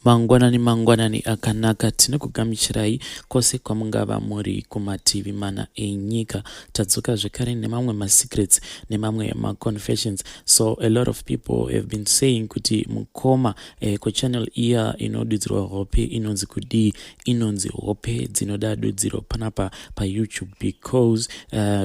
Mangwanani akanaka tinokugamuchirai kwose kwamungava muri kumativi mana enyika. Tadzoka zvekare nemamwe masecrets nemamwe maconfessions. So a lot of people have been saying kuti mukoma kuchannel iya inodudzirwa hope inonzi kudii, inonzi hope dzinoda dudziro panapa paYouTube because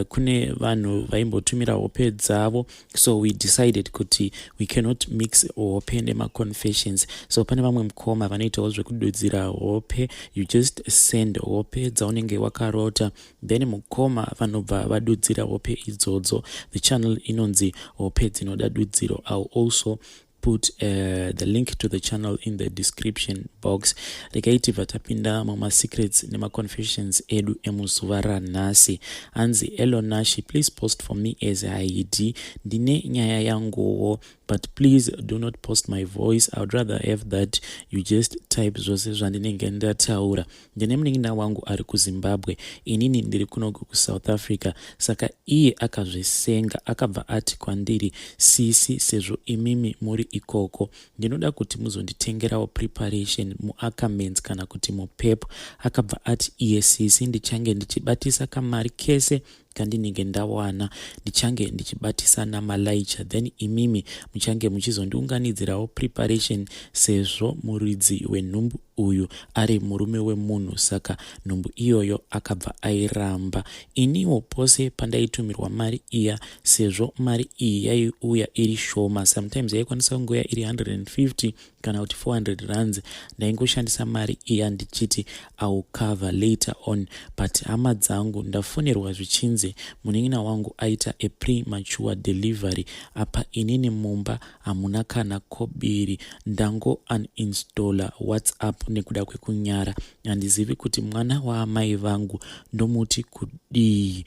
kune vanhu vaimbotumira hope dzavo, so we decided kuti we cannot mix hope nemaconfessions. So pane vamwe koma vanoitawo zvekududzira hope, you just send hope dzaunenge wakarota, then mukoma vanobva vadudzira hope idzodzo. The channel inonzi hope dzinoda dudziro. I'll also put the link to the channel in the description box. Rekaiti vatapinda mama secrets nema confessions edu emuzuva ranhasi. Anzi Elo Nashi, please post for me as ID. Ndine nyaya yanguwo, but please do not post my voice. I would rather have that you just type zvose zvandinenge ndataura. Ndine munin'ina wangu ari kuZimbabwe, inini ndiri kunoku kuSouth Africa. Saka iye akazvisenga akabva ati kwandiri, sisi sezvo imimi muri ikoko ndinoda kuti muzonditengerawo preparation muacaments kana kuti mupep. Akabva ati iye sisi ndichange ndichibatisa kamari kese kandinenge ndawana, ndichange ndichibatisa namalaicha, then imimi muchange muchizondiunganidzirawo preparation sezvo muridzi wenhumbu uyu ari murume wemunhu. Saka nhumbu iyoyo akabva airamba. Iniwo pose pandaitumirwa mari iya, sezvo mari iyi yaiuya iri shoma, sometimes yaikwanisa kungoya iri 150 kana kuti 400 rands, ndaingoshandisa mari iya ndichiti I'll cover later on. But hama dzangu ndafonerwa zvichinzi munin'ina wangu aita a premature delivery. Apa inini mumba hamuna kana kobiri, ndango uninstalla WhatsApp nekuda kwekunyara. Handizivi kuti mwana waamai vangu ndomuti kudii.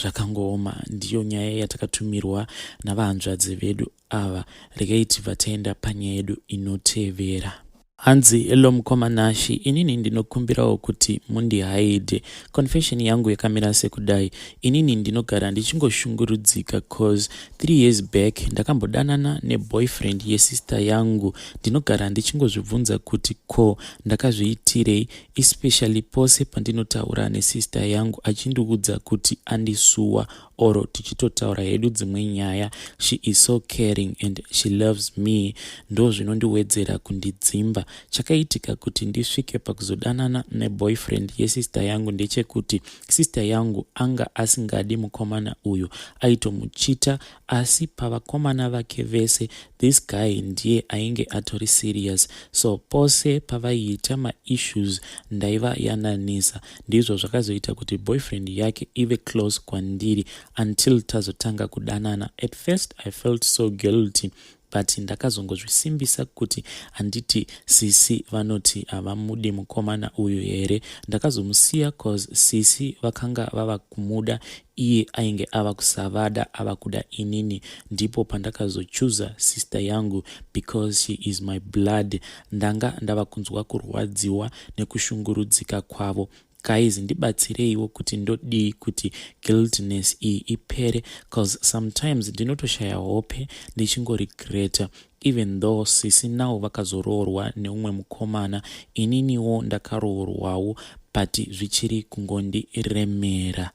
Zvakangooma. Ndiyo nyaya yatakatumirwa navahanzvadzi vedu ava. Regaiti vataenda panyaya yedu inotevera. Hanzi Elo mukoma Nashi, inini ndinokumbirawo kuti mundihaide. Confession yangu yakamira sekudai. Inini ndinogara ndichingoshungurudzika cause 3 years back ndakambodanana neboyfriend yesister yangu. Ndinogara ndichingozvibvunza kuti ko ndakazviitirei, especially pose pandinotaura nesister yangu achindiudza kuti andisuwa oro tichitotaura hedu dzimwe nyaya. She is so caring and she loves me. Ndo zvinondiwedzera kundidzimba. Chakaitika kuti ndisvike pakuzodanana neboyfriend yesister yangu ndechekuti sister yangu anga asingadi mukomana uyu, aitomuchita, asi pavakomana vake vese this guy ndiye ainge atori serious. So pose pavaiita maissues ndaiva yananisa. Ndizvo zvakazoita kuti boyfriend yake ive close kwandiri until tazotanga kudanana. At first I felt so guilty, but ndakazongozvisimbisa kuti handiti sisi vanoti havamudi mukomana uyu here. Ndakazomusiya cause sisi vakanga vava kumuda, iye ainge ava kusavada, ava kuda inini. Ndipo pandakazochuza sister yangu because she is my blood. Ndanga ndava kunzwa kurwadziwa nekushungurudzika kwavo. Guys, ndibatsireiwo kuti ndodii kuti guiltiness iyi ipere, cause sometimes ndinotoshaya hope ndichingorigreta. Even though sisi nao vakazoroorwa neumwe mukomana, ininiwo ndakaroorwawo, but zvichiri kungondiremera.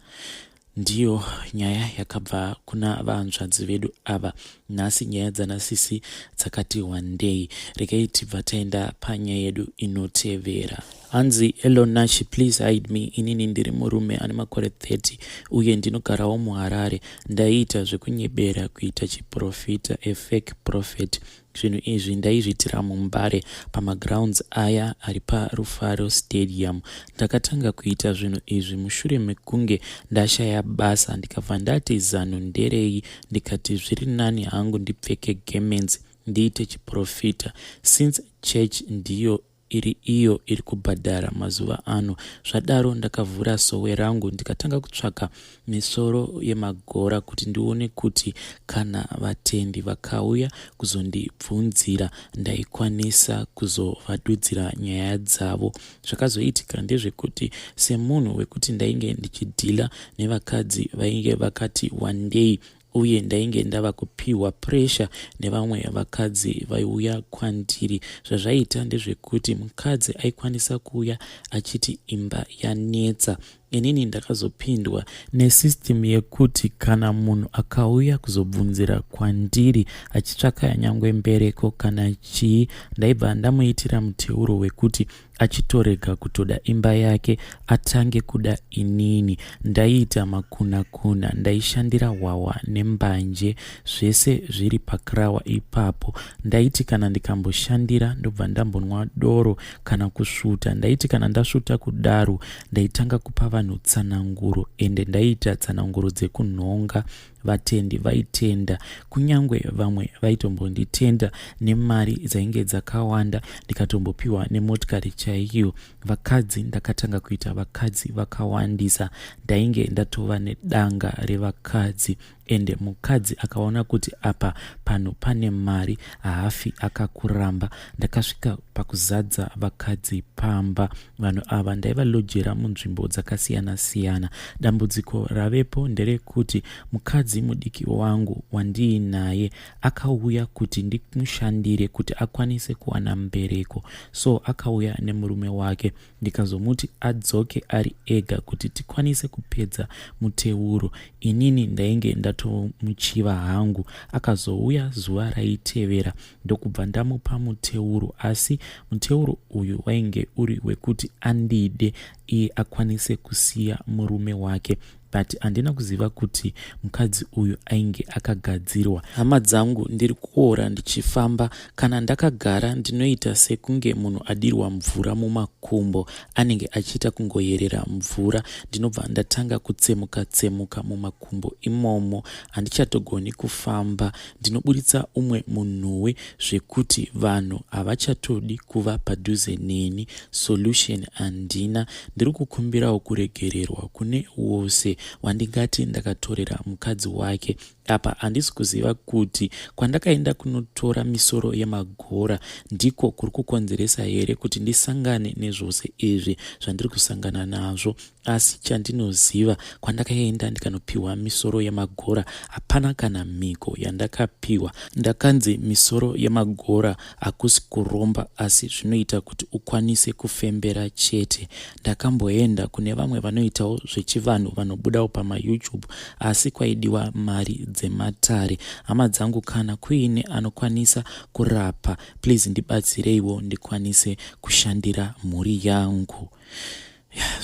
Ndiyo nyaya yakabva kuna vahanzvadzi vedu ava. Nhasi nyaya dzanasisi dzakati one day. Regaiti vataenda panyaya yedu inotevera. Hanzi Elo Nashi, please hide me. Inini ndiri murume ane makore 30 uye ndinogarawo muHarare. Ndaita zvekunyebera kuita chiprofita, a fake prophet. Zvinhu izvi ndaizvitira muMbare pamagrounds aya ari paRufaro Stadium. Ndakatanga kuita zvinhu izvi mushure mekunge ndashaya basa, ndikabva ndati zano nderei, ndikati zviri nani hangu ndipfeke garments ndiite chiprofita, since church ndiyo iri kubhadhara mazuva ano. Zvadaro ndakavhura sowe rangu ndikatanga kutsvaka misoro yemagora kuti ndione kuti kana vatendi vakauya kuzondibvunzira ndaikwanisa kuzovadudzira nyaya dzavo. Zvakazoitika ndezvekuti semunhu wekuti ndainge ndichidhila nevakadzi vainge vakati one day uye ndainge ndava kupiwa pressure nevamwe vakadzi vaiuya kwandiri. Zvazvaita ndezvekuti mukadzi aikwanisa kuuya achiti imba yanetsa. Inini ndakazopindwa nesystem yekuti kana munhu akauya kuzobvunzira kwandiri achitsvaka nyangwe mbereko kana chii, ndaibva ndamuitira muteuro wekuti achitorega kutoda imba yake atange kuda inini. Ndaiita makuna-kuna, ndaishandira hwawa nembanje, zvese zviri pakarawa ipapo. Ndaiti kana ndikamboshandira ndobva ndambonwa doro kana kusvuta. Ndaiti kana ndasvuta kudaro ndaitanga kupa vanhu tsananguro, ende ndaiita tsananguro dzekunhonga. Vatendi vaitenda, kunyangwe vamwe vaitombonditenda nemari dzainge dzakawanda, ndikatombopiwa nemotikari chaiyo. Vakadzi ndakatanga kuita vakadzi vakawandisa, ndainge ndatova nedanga revakadzi, ende mukadzi akaona kuti apa pano pane mari haafi akakuramba. Ndakasvika pakuzadza vakadzi pamba. Vanhu ava ndaivalojera munzvimbo dzakasiyana-siyana. Dambudziko ravepo nderekuti mukadzi mudiki wangu wandiinaye akauya kuti ndimushandire kuti akwanise kuwana mbereko, so akauya nemurume wake. Ndikazomuti adzoke ari ega kuti tikwanise kupedza muteuro. Inini ndainge ndatomuchiva hangu. Akazouya zuva raitevera ndokubva ndamupa muteuro, asi muteuro uyu wainge uri wekuti andide iye akwanise kusiya murume wake. But handina kuziva kuti mukadzi uyu ainge akagadzirwa. Hama dzangu, ndiri kuora ndichifamba, kana ndakagara ndinoita sekunge munhu adirwa mvura mumakumbo, anenge achiita kungoyerera mvura. Ndinobva ndatanga kutsemuka mumakumbo imomo, handichatogoni kufamba. Ndinoburitsa umwe munhuwe zvekuti vanhu havachatodi kuva padhuze neni. Solution handina. Ndiri kukumbirawo kuregererwa kune wose wandingati ndakatorera mukadzi wake. Apa handisi kuziva kuti kwandakaenda kunotora misoro yemagora ndiko kuri kukonzeresa here kuti ndisangane nezvose izvi zvandiri kusangana nazvo. Asi chandinoziva, kwandakaenda ndikanopiwa misoro yemagora hapana kana mhiko yandakapiwa. Ndakanzi misoro yemagora hakusi kuromba, asi zvinoita kuti ukwanise kufembera chete. Ndakamboenda kune vamwe vanoitawo zvechivanhu vanobudawo pamaYouTube, asi kwaidiwa mari dzematare. Hama dzangu, kana kuine anokwanisa kurapa, please ndibatsireiwo ndikwanise kushandira mhuri yangu.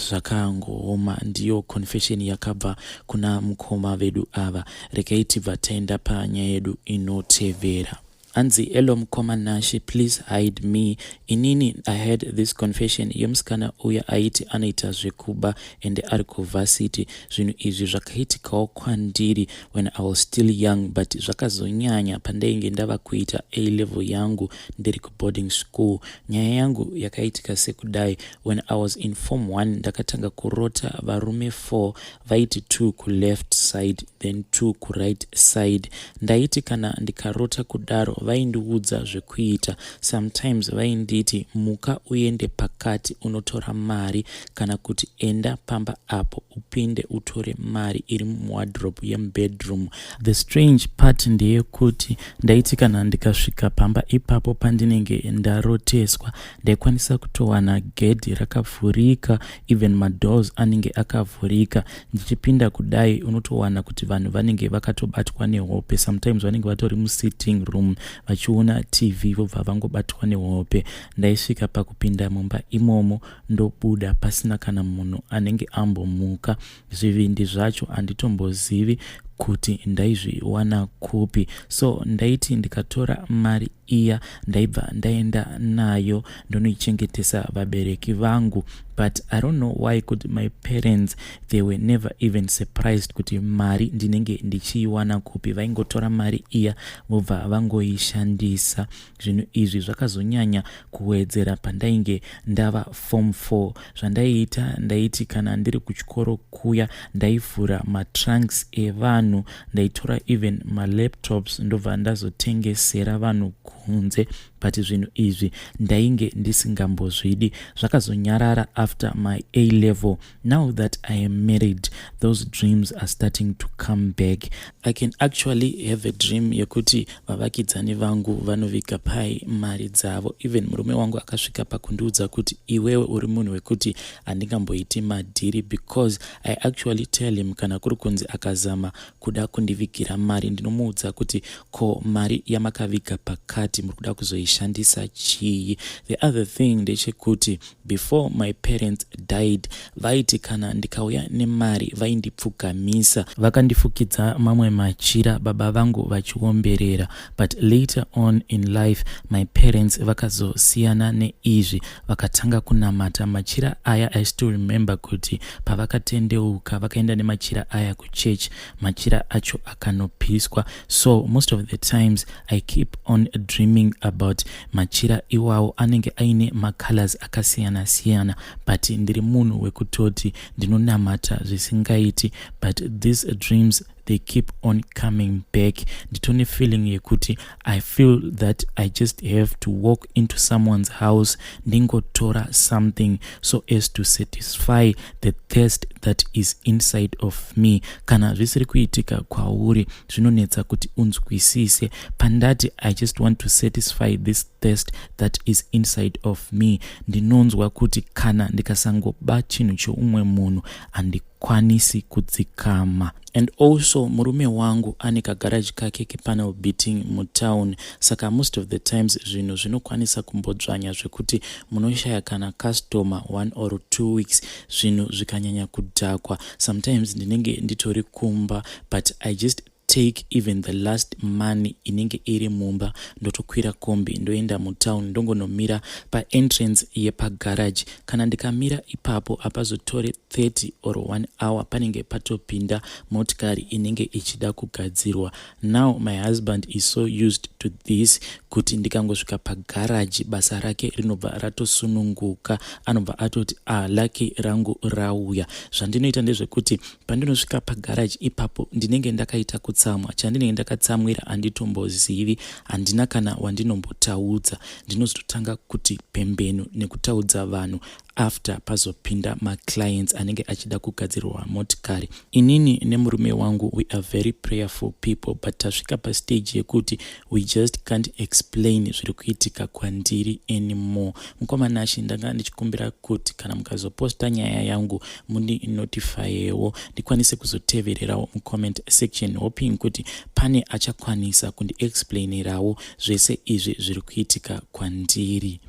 Zvakangooma. Ndiyo confession yakabva kuna mukoma vedu ava. Regai tibva taenda panyaya yedu inotevera. Anzi, hello mukoma Nashi, please hide me. Inini I had this confession yemusikana uya aiti anoita zvekuba ende ari kuvhasiti. Zvinhu izvi zvakaitikawo kwandiri when I was still young, but zvakazonyanya pandainge ndava kuita A-level yangu ndiri kuboarding school. Nyaya yangu yakaitika sekudai. When I was in form 1 ndakatanga kurota varume 4, vaiti 2 ku left side then 2 ku right side. Ndaiti kana ndikarota kudaro vaindiudza zvekuita. Sometimes vainditi muka uende pakati unotora mari, kana kuti enda pamba apo upinde utore mari iri muwardrobe yemubedroom. The strange part ndeyekuti ndaiti kana ndikasvika pamba ipapo pandinenge ndaroteswa, ndaikwanisa kutowana gedhi rakavhurika, even madoors anenge akavhurika. Ndichipinda kudai unotowana kuti vanhu vanenge vakatobatwa nehope. Sometimes vanenge vatori musitting room vachiona TV vobva vangobatwa nehope. Ndaisvika pakupinda mumba imomo ndobuda pasina kana munhu anenge ambomuka. Zvivindi zvacho handitombozivi kuti ndaizviwana kupi. So ndaiti ndikatora mari iya ndaibva ndaenda nayo ndonoichengetesa vabereki vangu. But I don't know why could my parents, they were never even surprised kuti mari ndinenge ndichiiwana kupi. Vaingotora mari iya vobva vangoishandisa. Zvinhu izvi zvakazonyanya kuwedzera pandainge ndava form 4. Zvandaiita, ndaiti kana ndiri kuchikoro kuya ndaivhura matrunks evanhu, ndaitora even malaptops ndobva ndazotengesera vanhu kunze. but zvinhu izvi ndainge ndisingambozvidi. Zvakazonyarara after my A level. Now that I am married, those dreams are starting to come back. I can actually have a dream yekuti vavakidzani vangu vanovika pai mari dzavo. Even murume wangu akasvika pakundiudza kuti iwewe uri munhu wekuti handingamboiti madhiri, because I actually tell him kana kuri kunzi akazama kuda kundivigira mari, ndinomuudza kuti ko mari yamakavika pakati muri kuda kuzoishandisa chii. The other thing ndechekuti before my parents died, vaiti kana ndikauya nemari vaindipfugamisa, vakandifukidza mamwe machira baba vangu vachiomberera. But later on in life my parents vakazosiyana neizvi, vakatanga kunamata machira aya. I still remember kuti pavakatendeuka vakaenda nemachira aya kuchurch, machira acho akanopiswa. So most of the times I keep on dreaming about machira iwawo anenge aine macolors akasiyana siyana, but ndiri munhu wekutoti ndinonamata zvisingaiti, but these dreams they keep on coming back. Nditone feeling yekuti I feel that I just have to walk into someone's house ndingotora something so as to satisfy the thirst that is inside of me. Kana zvisiri kuitika kwauri zvinonetsa kuti unzwisise, pandati I just want to satisfy this thirst that is inside of me. Ndinonzwa kuti kana ndikasangoba chinhu choumwe munhu handikwanisi kudzikama. And also murume wangu ane kagarage kake kepanel beating mutown, saka most of the times zvinhu zvinokwanisa kumbodzvanya zvekuti munoshaya kana customer 1 or 2 weeks zvinhu zvikanyanya kudhakwa. Sometimes ndinenge nditori kumba, but I just take even the last money inenge iri mumba ndotokwira kombi ndoenda mutown ndongonomira paentrance yepagarage. Kana ndikamira ipapo apazotore 30 or 1 hour panenge patopinda motikari inenge ichida kugadzirwa. Now my husband is so used to this kuti ndikangosvika pagarage basa rake rinobva ratosununguka, anobva atoti laki rangu rauya. Zvandinoita ndezvekuti pandinosvika pagarage ipapo ndinenge ndakaita kutsamwa, chandinenge ndakatsamwira handitombozivi, handina kana wandinombotaudza. Ndinozotanga kuti pembenu nekutaudza vanhu after pazopinda maclients anenge achida kugadzirwa motikari. Inini nemurume wangu we are very prayerful people, but tasvika pastage yekuti we just can't explain zviri kuitika kwandiri anymore. Mukomanashi ndanga ndichikumbira kuti kana mukazoposta nyaya yangu mundi notifyewo ndikwanise kuzotevererawo mucomment section, hoping kuti pane achakwanisa kundi explainirawo zvese izvi zviri kuitika kwandiri.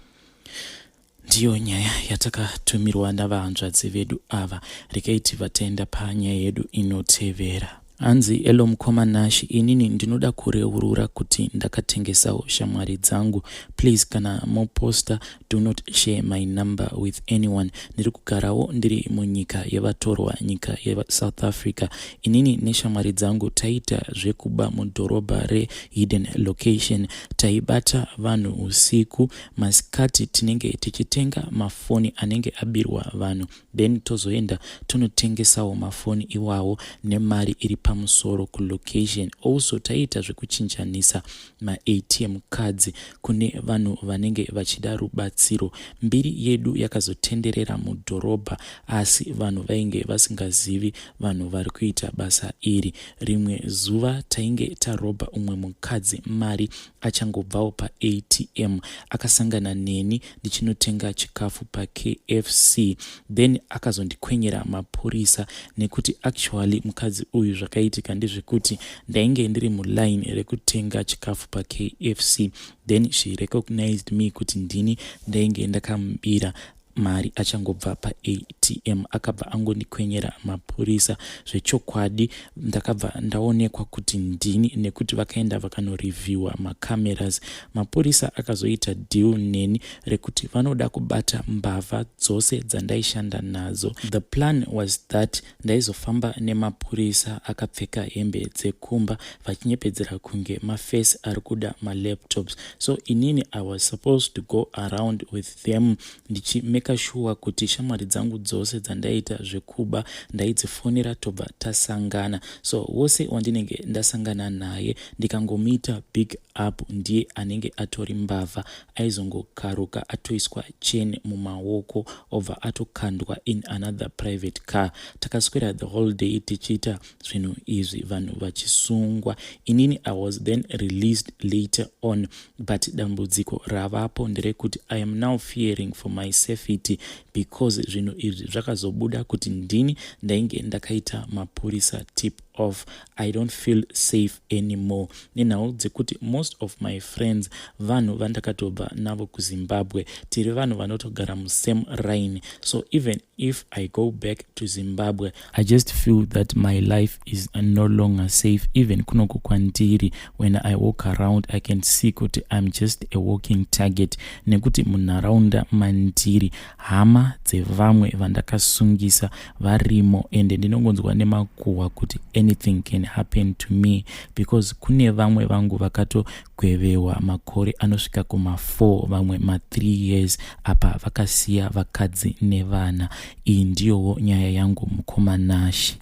Ndiyo nyaya yatakatumirwa navahanzvadzi vedu ava. Regai vatenda panyaya yedu inotevera. Hanzi elo mukomanashi, inini ndinoda kureurura kuti ndakatengesawo shamwari dzangu. Please kana moposta, do not share my number with anyone. Ndiri kugarawo ndiri munyika yevatorwa, nyika yeSouth Africa. Inini neshamwari dzangu taita zvekuba mudhorobha reHidden Location. Taibata vanhu usiku, masikati tinenge tichitenga mafoni anenge abirwa vanhu, then tozoenda tonotengesawo mafoni iwawo nemari iri pamusoro kulocation. Also taita zvekuchinjanisa ma-ATM cards kune vanhu vanenge vachida rubatsiro. Mbiri yedu yakazotenderera mudhorobha, asi vanhu vainge vasingazivi vanhu vari kuita basa iri. Rimwe zuva tainge tarobha umwe mukadzi mari achangobvawo pa-ATM, akasangana neni ndichinotenga chikafu pa-KFC, then akazondikwenyera mapurisa nekuti actually mukadzi uyu zvakaitika ndezvekuti ndainge ndiri muline rekutenga chikafu pa-KFC, then she recognized me kuti ndini ndainge ndakamubira mari achangobva pa-ATM, akabva angondikwenyera mapurisa. Zvechokwadi ndakabva ndaonekwa kuti ndini nekuti vakaenda vakanoreviewa macameras. Mapurisa akazoita deal neni rekuti vanoda kubata mbavha dzose dzandaishanda nadzo. The plan was that ndaizofamba nemapurisa akapfeka hembe dzekumba vachinyepedzera kunge maface ari kuda malaptops. So inini I was supposed to go around with them ndichimeka sure kuti shamwari dzangu dzose dzandaita zvekuba ndaidzifonera tobva tasangana. So wose wandinenge ndasangana naye ndikangomita big up ndiye anenge atori mbavha aizongokaruka atoiswa cheni mumaoko obva atokandwa in another private car. Takaswera the whole day tichiita zvinhu izvi vanhu vachisungwa. Inini I was then released later on, but dambudziko ravapo nderekuti I am now fearing for my safety because zvinhu izvi zvakazobuda kuti ndini ndainge ndakaita Mapurisa tip off. I don't feel safe anymore. Nenhau dzekuti most of my friends vanhu vandakatobva navo kuZimbabwe, tiri vanhu vanotogara musame line. So even if I go back to Zimbabwe, I just feel that my life is no longer safe. Even kunoko kwandiri, when I walk around I can see kuti I'm just a walking target. Nekuti munharaunda mandiri hama dzevamwe vandakasungisa varimo, ende ndinongonzwa nemakuhwa kuti anything can happen to me because kune vamwe vangu vakatogwevewa makore anosvika kuma4, vamwe ma3 years apa vakasiya vakadzi nevana. Iyi ndiyowo nyaya yangu mukomanashi.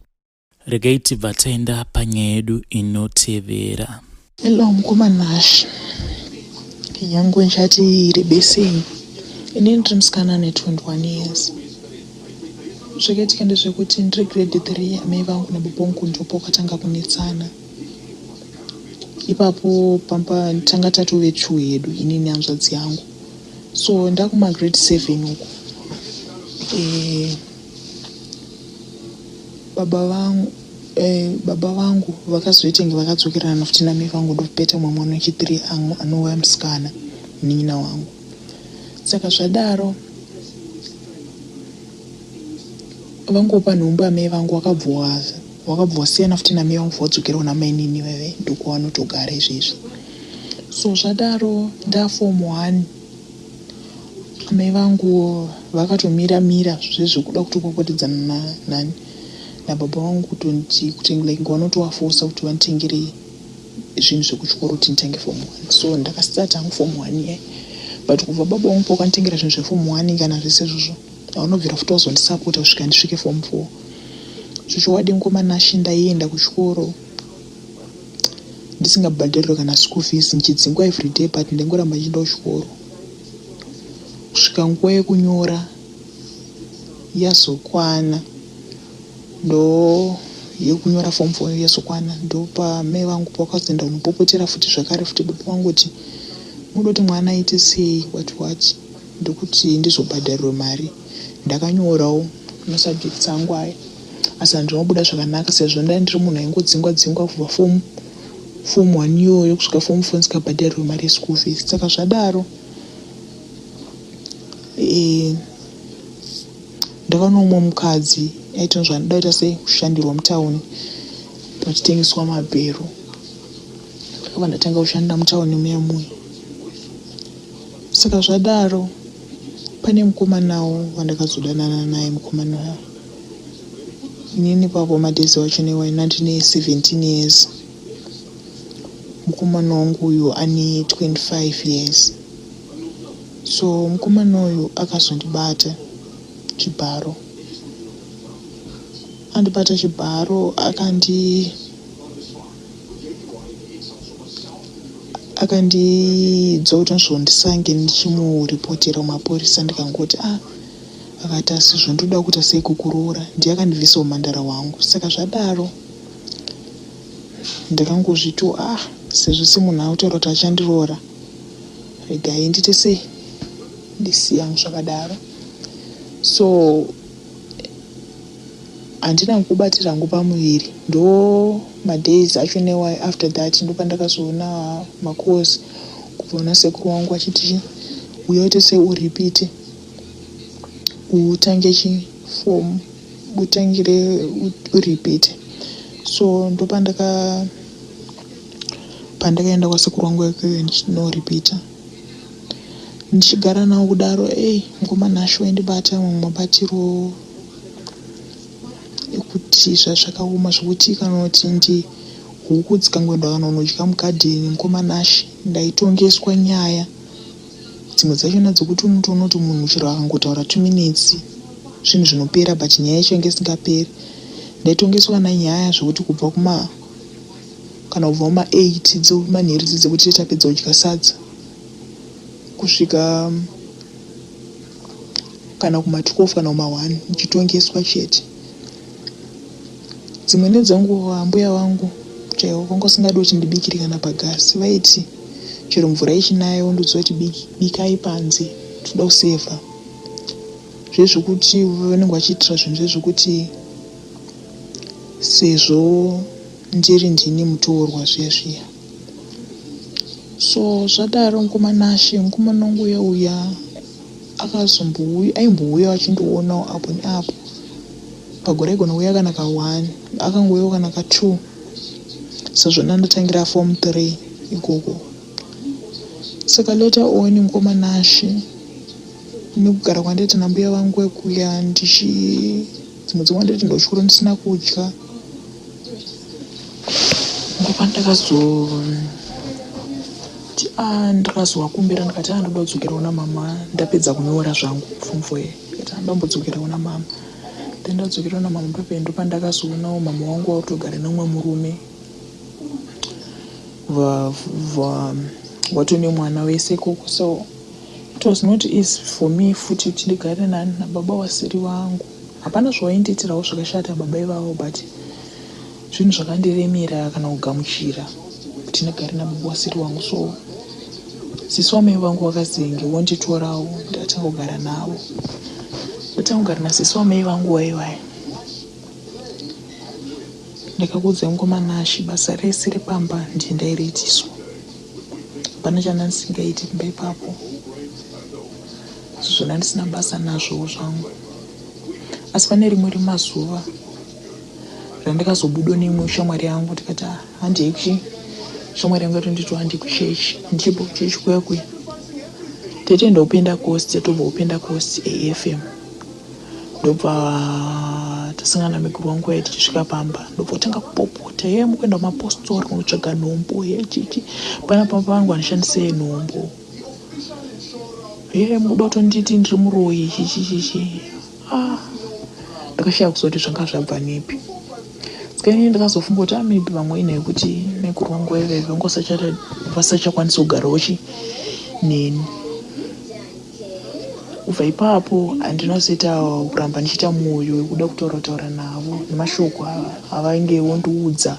Regai tibva taenda panyaya yedu inotevera. Hello mukomanashi, yangu nchati rebeseni. Inini ndiri musikana ne21 years. Zvakaitika ndezvekuti ndiri grade 3, amai vangu nababa vangu ndipo katanga kunetsana. Ipapo pamba tanga tatove chuo yedu inini nehanzvadzi yangu. So ndakuma grade 7 uko. Baba vangu vakazoitenge vakadzokerana futi namai vangu ndopeta mwana wechi3 anova musikana nina wangu. Saka zvadaro vangopa nhumbu amai vangu wakabva siyana futi namai vangu vadzokera namai nini veve ndiko vanotogara izvezvi. So zvadaro ndaform 1 amai vangu vakatomira zvezvekuda kutokokotedzana nani nababa vangu kuti vanotovafosa kuti vanitengere zvinhu zvekuchikoro kuti nditange form 1. So ndakasitata hangu form 1 ye, but kubva baba vangu pakanditengera zvinhu zveform 1 kana zvese izvozvo vanobvira futi vazondisapota kusvika ndisvike form 4. Zvichowadi mukomanashi ndaienda kuchikoro ndisingabhadharirwe kana school fees, ndichidzingwa everyday, but ndaingoramba ndichienda kuchikoro. Kusvika nguva yekunyora yazokwana, ndo yekunyora form 4 yazokwana, ndo pamai vangu pakazoenda kunopopotera futi zvakare futi baba vangu kuti mudoti mwana aite sei wati ndokuti ndizobhadharirwe mari. Ndakanyorawo masubjects angu aya, asi handinobuda zvakanaka sezvo ndai ndiri munhu aingodzingwa kubva form 1 iyoyo kusvika form 4 ndisingabhadharirwe mari yeschool fees. Saka zvadaro ndakanomwa mukadzi aita zvandaita sei kushandirwa mutauni pachitengeswa mabhero. Ndakabva ndatanga kushanda mutauni muya. Saka zvadaro pane mukomanawo wandakazodanana naye. Mukomana inini papo madhezi wacho newaina ndine 17 years. Mukomana wangu uyu ane 25 years. So mukomana uyu akazondibata chibharo. Andibata chibharo akandidzoudza zvondisange ndichimuripotera Mapurisa. Ndikangoti akati asi zvondoda kuita sei kukuroora, ndiye akandibvisa umhandara wangu. Saka zvadaro ndakangozviti sezvo semunhu autaura kuti achandiroora, regai ndite sei ndisiya zvakadaro. So handina kubatira hangu pamuviri. Ndo madays acho newayi after that ndopandakazoona macourse kubva sekuru wangu achiti uya uite sei uripite utange form utangire uripite. So pandakaenda kwasekuru wangu yake ndichinoripita, ndichigara nawo kudaro mukomanashi waindibata mabatiro ekuti zvakaoma zvokuti kanoti ndi huku dzikangoenda kana unodya mugadheni mukomanashi ndaitongeswa nyaya dzimwe dzachona dzekuti unoti munhu chero akangotaura 2 minutes zvinhu zvinopera, but nyaya yacho inge isingaperi. Ndaitongeswa na nyaya zvokuti kubva kana kubva muma8 dzemanheru dzekuti tapedza kudya sadza kusvika kana kuma12 kana kuma1 ndichitongeswa chete. Dzimwe dzenguva mbuya vangu chaivo vanga vasingadi kuti ndibikire kana pagasi, vaiti chero mvura ichinaya wondoziva kuti bikai panze, toda kusevha zvezvekuti vanenge vachiitira zvinhu zvezvekuti sezvo ndiri ndini mutorwa zviya. So zvadaro mukomana wangu uya aimbouya achindoonawo apo neapo. Pagore igona uya kana ka1, akangouyawo kana ka2 sezvona ndatangira form 3 ikoko. Saka later on mukomana nekugara kwandaita nambuya vangu ekuya dzimwe dzenguva ndaiti ndotyoro ndisina kudya, ndakazovakumbira ndikati ndoda kudzokerawo namama ndapedza kunyora zvangu form 4 ndikati ndombodzokerawo namama. Ndadzokerawo namama pepe ndopandakazoonawo mama wangu wautogara nemumwe murume watone mwana wese ikoko. So it was not easy for me futi kuti ndigare nababa wasiri vangu. Hapana zvawaindiitirawo zvakashata baba ivavo, but zvinhu zvakandiremera kana kugamuchira kuti ndigare nababa wasiri vangu. So sisi wamai vangu vakazenge wonditorawo ndatanga kugara navo. Ndatanga kugara nasisi wamai vangu waiwai. Ndakakudza mukomana basa rese repamba ndiye ndairiitiswa. Hapana chandandisingaiti kumba ipapo. Zvona ndisina basa nazvo zvangu. Asi pane rimwe remazuva randakazobuda neimwe shamwari yangu ndikati handiki shamwari yangu yatonditi handi kuchechi. Ndichipo kuchechi kuya tetoenda kupendakosti, tatobva kupendakosti AFM. Ndobva tasangana mekuru wangu waiti tichisvika pamba ndobva tanga kupopota mukuenda kumapostori kunotsvaga nhombo chichi panapa vangu vanoshandise nhombo muda kutonditi ndiri muroyi chichi. Ndakashaya kuzoti zvanga zvabva nepi. Sikaini ndakazofunga kuti maybe vamweni nekuti mekuru wangu waivai vasachakwanisa kugarawo neni. Kubva ipapo handinozoita kuramba ndichiita mwoyo wekuda kutaura navo nemashoko avainge vondiudza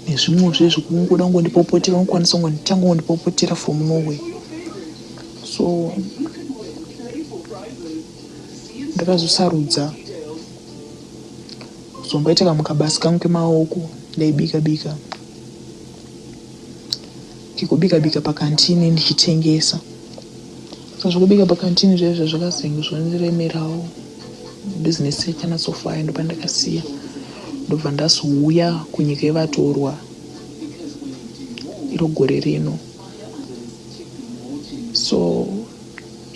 nezvimwe zvezvekungoda kungondipopotera, vangokwanisa kungonditanga kungondipopotera from nowhere. So ndakazosarudza kuzomboita kamukabasi kangu kemaoko ndaibika kikubika pakantini ndichitengesa. Zvokubika pakantini zvaizvo zvakazenge zvondiremerawo, bhizinesi yachanatsofaya ndopandakasiya. Ndobva ndazouya kunyika yevatorwa iro gore rino. So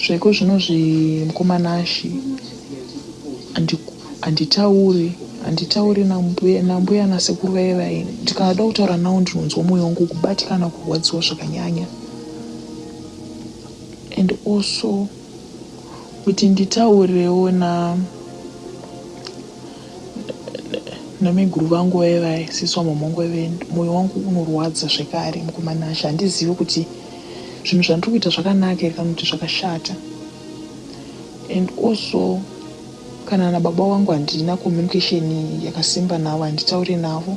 zveko zvinozvi mukomana handitauri nambuya nasekuru vaivai. Ndikada kutaura navo ndinonzwa mwoyo wangu kubatikana kurwadziwa zvakanyanya. And also kuti nditaurewo nameguru vangu vaivai, sisi wamama wangu vaivai, mwoyo wangu unorwadza zvekare mukomana handizivi kuti zvinhu zvandiri kuita zvakanaka here kana kuti zvakashata. And also kana nababa wangu handina communication yakasimba navo, handitauri navo.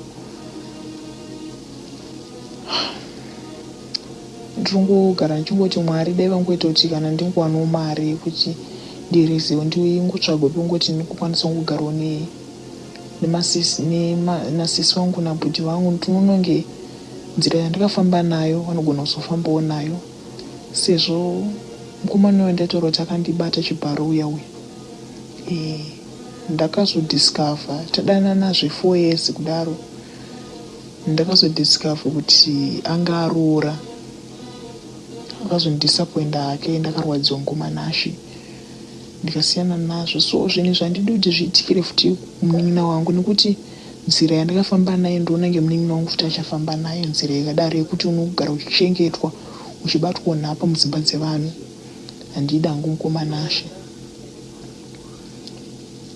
Ndingogara ndichingoti Mwari dai vangoita kuti kana ndingowanawo mari yekuti ndirizivo ndingotsvagwa pekungoti ndingokwanisa kugarawo nasisi vangu nabhudhi vangu. Ndinonge nzira yandakafamba nayo vanogona kuzofambawo nayo, sezvo mukomana wandataura kuti akandibata chibharo uya. Ndakazodiscover tadanana 4 years kudaro, ndakazodiscover kuti anga aroora. Akazondisappointa hake, ndakarwadziwa mukomana ndikasiyana nazvo. So zvinhu zvandidi kuti zviitikire futi munin'ina wangu nekuti nzira yandakafamba nayo ndoona ngemunin'ina wangu futi achafamba nayo nzira yakadaro yekuti unogara uchichengetwa uchibatwa nhapa mudzimba dzevanhu. Handidi hangu mukomana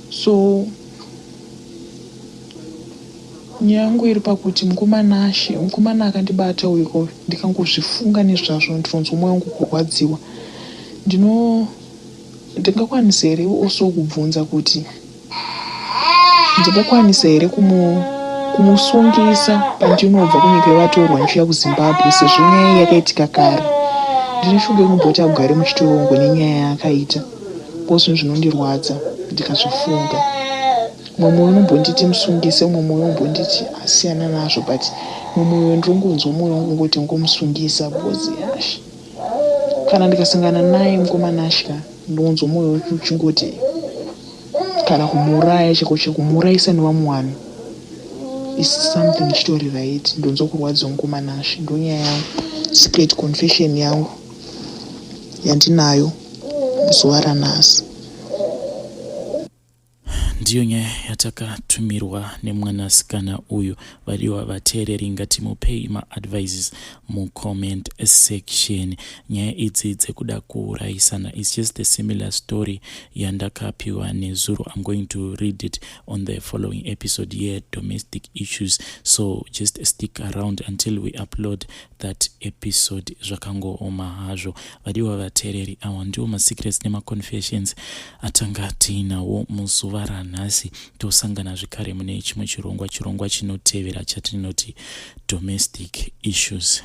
So nyaya yangu iri pakuti mukomana akandibata uiko ndikangozvifunga nezvazvo ndinonzwa mwoyo wangu kurwadziwa. Ndingakwanisa here oso kubvunza kuti ndingakwanisa here kumusungisa pandinobva kunyika yevatorwa ndichiuya kuZimbabwe, sezvo nyaya yakaitika kare. Ndine shungu yekumboti agare muchitorongo nenyaya yaakaita, bozvinhu zvinondirwadza ndikazvifunga. Mumwe mwoyo unombonditi musungise, mumwe mwoyo unombonditi asiyana nazvo, but mumwe mwoyo ndirongonzwa mwoyo wangu ngoti ngomusungisa bhozi yashi. Kana ndikasangana naye mukomana asha ndonzwa mwoyo uchingoti kana kumuraya chako chekumurayisa nevamwe vanhu is something chitori right. Ndonzwa kurwadziwa mukomana asha. Ndonyaya yangu, secret confession yangu yandinayo zuva ranhasi. Ndiyo nyaya yatakatumirwa nemwanasikana uyu. Vadiwa vateereri, ngatimupei maadvices mucomment section. Nyaya idzi dzekuda kuurayisana is just a similar story yandakapiwa nezuro. I'm going to read it on the following episode here, domestic issues, so just stick around until we upload that episode. Zvakangooma hazvo. Vadiwa vateereri, awa ndiwo masecrets nemaconfessions atanga tiinawo muzuva ranhasi. Tosangana zvekare mune chimwe chirongwa chinotevera chatinoti domestic issues.